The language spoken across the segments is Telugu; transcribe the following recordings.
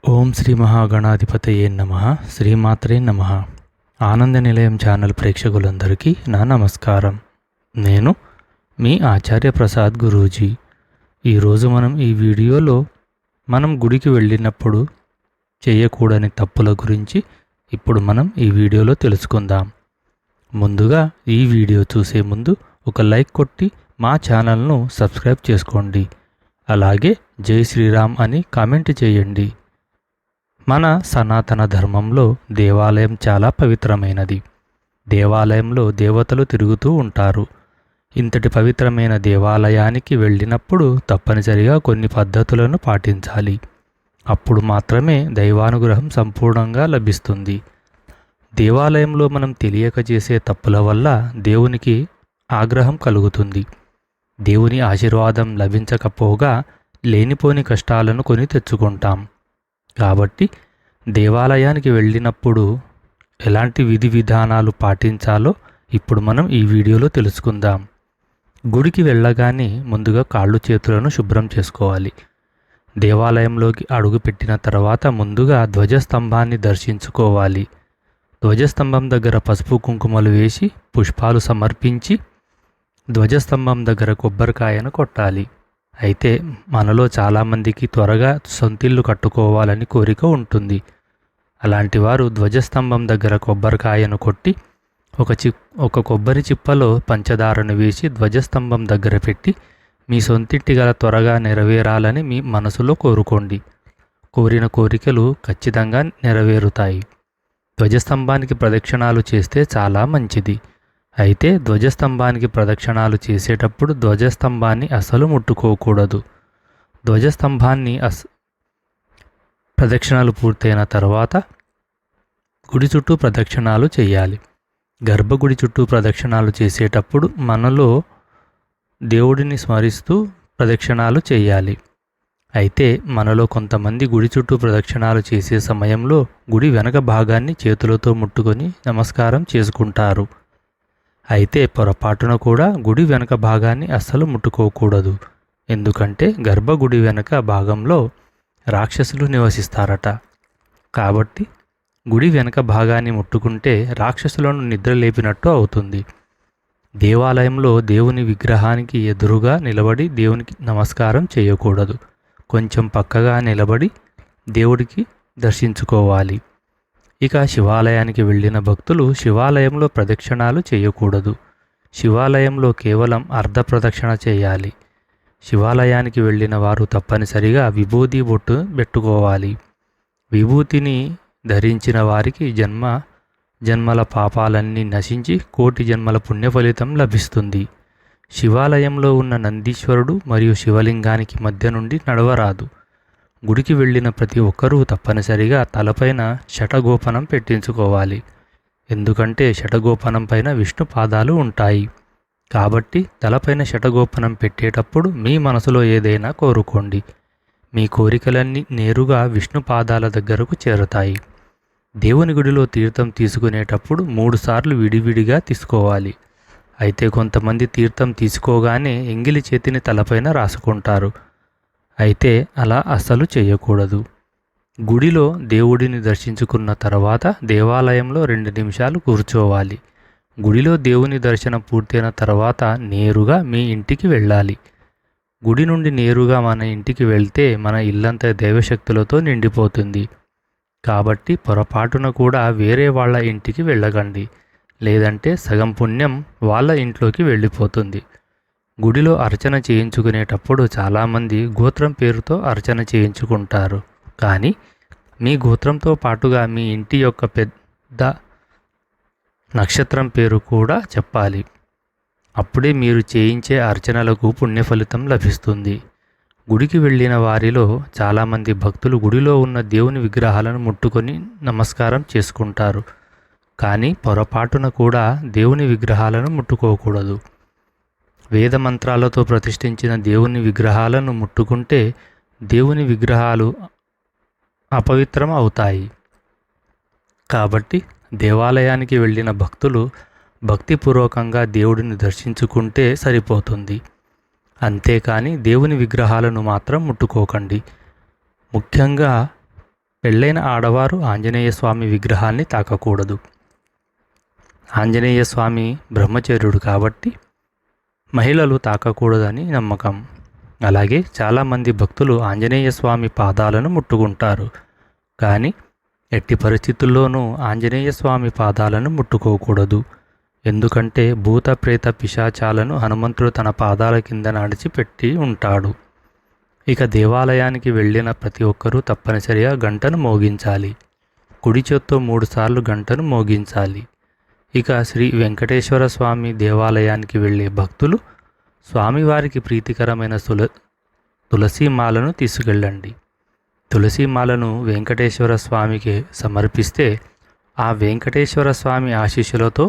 ఓం శ్రీ మహాగణాధిపతయే నమః. శ్రీమాత్రే నమః. ఆనంద నిలయం ఛానల్ ప్రేక్షకులందరికీ నా నమస్కారం. నేను మీ ఆచార్య ప్రసాద్ గురూజీ. ఈరోజు ఈ వీడియోలో మనం గుడికి వెళ్ళినప్పుడు చేయకూడని తప్పుల గురించి ఇప్పుడు ఈ వీడియోలో తెలుసుకుందాం. ముందుగా ఈ వీడియో చూసే ముందు ఒక లైక్ కొట్టి మా ఛానల్ను సబ్స్క్రైబ్ చేసుకోండి. అలాగే జై శ్రీరామ్ అని కామెంట్ చేయండి. మన సనాతన ధర్మంలో దేవాలయం చాలా పవిత్రమైనది. దేవాలయంలో దేవతలు తిరుగుతూ ఉంటారు. ఇంతటి పవిత్రమైన దేవాలయానికి వెళ్ళినప్పుడు తప్పనిసరిగా కొన్ని పద్ధతులను పాటించాలి. అప్పుడు మాత్రమే దైవానుగ్రహం సంపూర్ణంగా లభిస్తుంది. దేవాలయంలో మనం తెలియక చేసే తప్పుల వల్ల దేవునికి ఆగ్రహం కలుగుతుంది. దేవుని ఆశీర్వాదం లభించకపోగా లేనిపోని కష్టాలను కొని తెచ్చుకుంటాం. కాబట్టి దేవాలయానికి వెళ్ళినప్పుడు ఎలాంటి విధి విధానాలు పాటించాలో ఇప్పుడు ఈ వీడియోలో తెలుసుకుందాం. గుడికి వెళ్ళగానే ముందుగా కాళ్ళు చేతులను శుభ్రం చేసుకోవాలి. దేవాలయంలోకి అడుగుపెట్టిన తర్వాత ముందుగా ధ్వజస్తంభాన్ని దర్శించుకోవాలి. ధ్వజస్తంభం దగ్గర పసుపు కుంకుమలు వేసి పుష్పాలు సమర్పించి ధ్వజస్తంభం దగ్గర కొబ్బరికాయను కొట్టాలి. అయితే మనలో చాలామందికి త్వరగా సొంతిల్లు కట్టుకోవాలని కోరిక ఉంటుంది. అలాంటి వారు ధ్వజస్తంభం దగ్గర కొబ్బరికాయను కొట్టి ఒక కొబ్బరి చిప్పలో పంచదారను వేసి ధ్వజస్తంభం దగ్గర పెట్టి మీ సొంతింటి గల త్వరగా నెరవేరాలని మీ మనసులో కోరుకోండి. కోరిన కోరికలు ఖచ్చితంగా నెరవేరుతాయి. ధ్వజస్తంభానికి ప్రదక్షిణాలు చేస్తే చాలా మంచిది. అయితే ధ్వజస్తంభానికి ప్రదక్షిణాలు చేసేటప్పుడు ధ్వజస్తంభాన్ని అసలు ముట్టుకోకూడదు. ధ్వజస్తంభాన్ని ప్రదక్షిణాలు పూర్తయిన తర్వాత గుడి చుట్టూ ప్రదక్షిణాలు చేయాలి. గర్భగుడి చుట్టూ ప్రదక్షిణాలు చేసేటప్పుడు మనలో దేవుడిని స్మరిస్తూ ప్రదక్షిణాలు చేయాలి. అయితే మనలో కొంతమంది గుడి చుట్టూ ప్రదక్షిణాలు చేసే సమయంలో గుడి వెనక భాగాన్ని చేతులతో ముట్టుకొని నమస్కారం చేసుకుంటారు. అయితే పొరపాటున కూడా గుడి వెనక భాగాన్ని అస్సలు ముట్టుకోకూడదు. ఎందుకంటే గర్భగుడి వెనక భాగంలో రాక్షసులు నివసిస్తారట. కాబట్టి గుడి వెనక భాగాన్ని ముట్టుకుంటే రాక్షసులను నిద్రలేపినట్టు అవుతుంది. దేవాలయంలో దేవుని విగ్రహానికి ఎదురుగా నిలబడి దేవునికి నమస్కారం చేయకూడదు. కొంచెం పక్కగా నిలబడి దేవుడికి దర్శించుకోవాలి. ఇక శివాలయానికి వెళ్ళిన భక్తులు శివాలయంలో ప్రదక్షిణాలు చేయకూడదు. శివాలయంలో కేవలం అర్ధ ప్రదక్షిణ చేయాలి. శివాలయానికి వెళ్ళిన వారు తప్పనిసరిగా విభూతి బొట్టు పెట్టుకోవాలి. విభూతిని ధరించిన వారికి జన్మల పాపాలన్నీ నశించి కోటి జన్మల పుణ్యఫలితం లభిస్తుంది. శివాలయంలో ఉన్న నందీశ్వరుడు మరియు శివలింగానికి మధ్య నుండి నడవరాదు. గుడికి వెళ్ళిన ప్రతి ఒక్కరూ తప్పనిసరిగా తలపైన శటగోపనం పెట్టించుకోవాలి. ఎందుకంటే శటగోపనం పైన విష్ణు పాదాలు ఉంటాయి. కాబట్టి తలపైన శటగోపనం పెట్టేటప్పుడు మీ మనసులో ఏదైనా కోరుకోండి. మీ కోరికలన్నీ నేరుగా విష్ణు పాదాల దగ్గరకు చేరుతాయి. దేవుని గుడిలో తీర్థం తీసుకునేటప్పుడు 3 సార్లు విడివిడిగా తీసుకోవాలి. అయితే కొంతమంది తీర్థం తీసుకోగానే ఎంగిలి చేతిని తలపైన రాసుకుంటారు. అయితే అలా అస్సలు చేయకూడదు. గుడిలో దేవుడిని దర్శించుకున్న తర్వాత దేవాలయంలో 2 నిమిషాలు కూర్చోవాలి. గుడిలో దేవుని దర్శనం పూర్తయిన తర్వాత నేరుగా మీ ఇంటికి వెళ్ళాలి. గుడి నుండి నేరుగా మన ఇంటికి వెళ్తే మన ఇల్లంతా దైవశక్తులతో నిండిపోతుంది. కాబట్టి పొరపాటున కూడా వేరే వాళ్ళ ఇంటికి వెళ్ళకండి. లేదంటే సగం పుణ్యం వాళ్ళ ఇంట్లోకి వెళ్ళిపోతుంది. గుడిలో అర్చన చేయించుకునేటప్పుడు చాలామంది గోత్రం పేరుతో అర్చన చేయించుకుంటారు. కానీ మీ గోత్రంతో పాటుగా మీ ఇంటి యొక్క పెద్ద నక్షత్రం పేరు కూడా చెప్పాలి. అప్పుడే మీరు చేయించే అర్చనలకు పుణ్యఫలితం లభిస్తుంది. గుడికి వెళ్ళిన వారిలో చాలామంది భక్తులు గుడిలో ఉన్న దేవుని విగ్రహాలను ముట్టుకొని నమస్కారం చేసుకుంటారు. కానీ పొరపాటున కూడా దేవుని విగ్రహాలను ముట్టుకోకూడదు. వేద మంత్రాలతో ప్రతిష్ఠించిన దేవుని విగ్రహాలను ముట్టుకుంటే దేవుని విగ్రహాలు అపవిత్రం అవుతాయి. కాబట్టి దేవాలయానికి వెళ్ళిన భక్తులు భక్తిపూర్వకంగా దేవుడిని దర్శించుకుంటే సరిపోతుంది. అంతేకాని దేవుని విగ్రహాలను మాత్రం ముట్టుకోకండి. ముఖ్యంగా పెళ్ళైన ఆడవారు ఆంజనేయ స్వామి విగ్రహాన్ని తాకకూడదు. ఆంజనేయ స్వామి బ్రహ్మచర్యుడు కాబట్టి మహిళలు తాకకూడదని నమ్మకం. అలాగే చాలామంది భక్తులు ఆంజనేయ స్వామి పాదాలను ముట్టుకుంటారు. కానీ ఎట్టి పరిస్థితుల్లోనూ ఆంజనేయ స్వామి పాదాలను ముట్టుకోకూడదు. ఎందుకంటే భూత ప్రేత పిశాచాలను హనుమంతుడు తన పాదాల కింద నడిచిపెట్టి ఉంటాడు. ఇక దేవాలయానికి వెళ్ళిన ప్రతి ఒక్కరూ తప్పనిసరిగా గంటను మోగించాలి. కుడి చేత్తో 3 సార్లు గంటను మోగించాలి. ఇక శ్రీ వెంకటేశ్వర స్వామి దేవాలయానికి వెళ్ళే భక్తులు స్వామివారికి ప్రీతికరమైన తులసీమాలను తీసుకెళ్ళండి. తులసీమాలను వెంకటేశ్వర స్వామికి సమర్పిస్తే ఆ వెంకటేశ్వర స్వామి ఆశీస్సులతో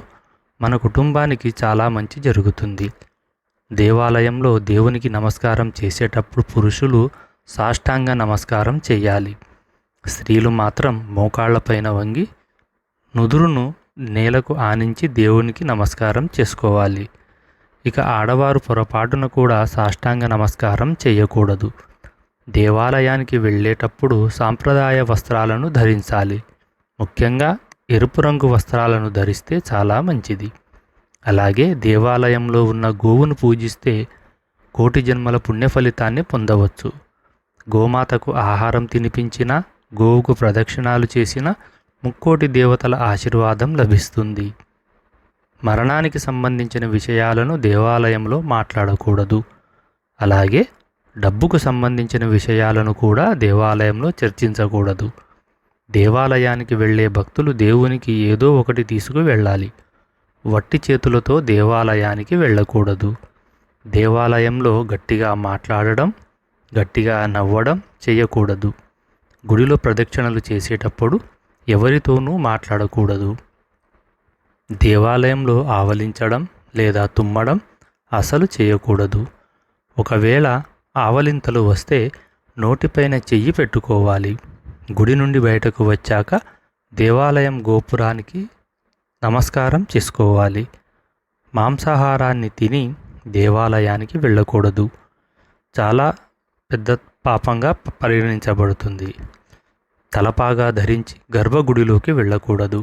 మన కుటుంబానికి చాలా మంచి జరుగుతుంది. దేవాలయంలో దేవునికి నమస్కారం చేసేటప్పుడు పురుషులు సాష్టాంగ నమస్కారం చేయాలి. స్త్రీలు మాత్రం మోకాళ్లపైన వంగి నుదురును నేలకు ఆనించి దేవునికి నమస్కారం చేసుకోవాలి. ఇక ఆడవారు పొరపాటున కూడా సాష్టాంగ నమస్కారం చేయకూడదు. దేవాలయానికి వెళ్ళేటప్పుడు సాంప్రదాయ వస్త్రాలను ధరించాలి. ముఖ్యంగా ఎరుపు రంగు వస్త్రాలను ధరిస్తే చాలా మంచిది. అలాగే దేవాలయంలో ఉన్న గోవును పూజిస్తే కోటి జన్మల పుణ్య ఫలితాన్ని పొందవచ్చు. గోమాతకు ఆహారం తినిపించిన, గోవుకు ప్రదక్షిణాలు చేసిన ముక్కోటి దేవతల ఆశీర్వాదం లభిస్తుంది. మరణానికి సంబంధించిన విషయాలను దేవాలయంలో మాట్లాడకూడదు. అలాగే డబ్బుకు సంబంధించిన విషయాలను కూడా దేవాలయంలో చర్చించకూడదు. దేవాలయానికి వెళ్ళే భక్తులు దేవునికి ఏదో ఒకటి తీసుకు వెళ్ళాలి. వట్టి చేతులతో దేవాలయానికి వెళ్ళకూడదు. దేవాలయంలో గట్టిగా మాట్లాడడం, గట్టిగా నవ్వడం చేయకూడదు. గుడిలో ప్రదక్షిణలు చేసేటప్పుడు ఎవరితోనూ మాట్లాడకూడదు. దేవాలయంలో ఆవలించడం లేదా తుమ్మడం అసలు చేయకూడదు. ఒకవేళ ఆవలింతలు వస్తే నోటిపైన చెయ్యి పెట్టుకోవాలి. గుడి నుండి బయటకు వచ్చాక దేవాలయం గోపురానికి నమస్కారం చేసుకోవాలి. మాంసాహారాన్ని తిని దేవాలయానికి వెళ్ళకూడదు. చాలా పెద్ద పాపంగా పరిగణించబడుతుంది. తలపాగా ధరించి గర్భగుడిలోకి వెళ్ళకూడదు.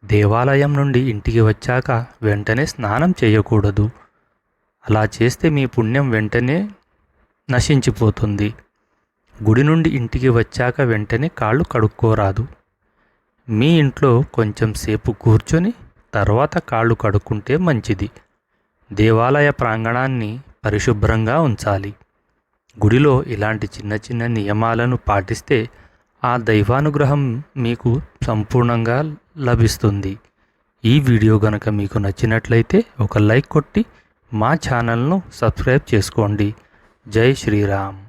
దేవాలయం నుండి ఇంటికి వచ్చాక వెంటనే స్నానం చేయకూడదు. అలా చేస్తే మీ పుణ్యం వెంటనే నశించిపోతుంది. గుడి నుండి ఇంటికి వచ్చాక వెంటనే కాళ్ళు కడుక్కోరాదు. మీ ఇంట్లో కొంచెం సేపు కూర్చొని తర్వాత కాళ్ళు కడుక్కుంటే మంచిది. దేవాలయ ప్రాంగణాన్ని పరిశుభ్రంగా ఉంచాలి. గుడిలో ఇలాంటి చిన్న చిన్న నియమాలను పాటిస్తే ఆ దైవానుగ్రహం మీకు సంపూర్ణంగా లభిస్తుంది. ఈ వీడియో గనక మీకు నచ్చినట్లయితే ఒక లైక్ కొట్టి మా ఛానల్ను సబ్స్క్రైబ్ చేసుకోండి. జై శ్రీరామ్.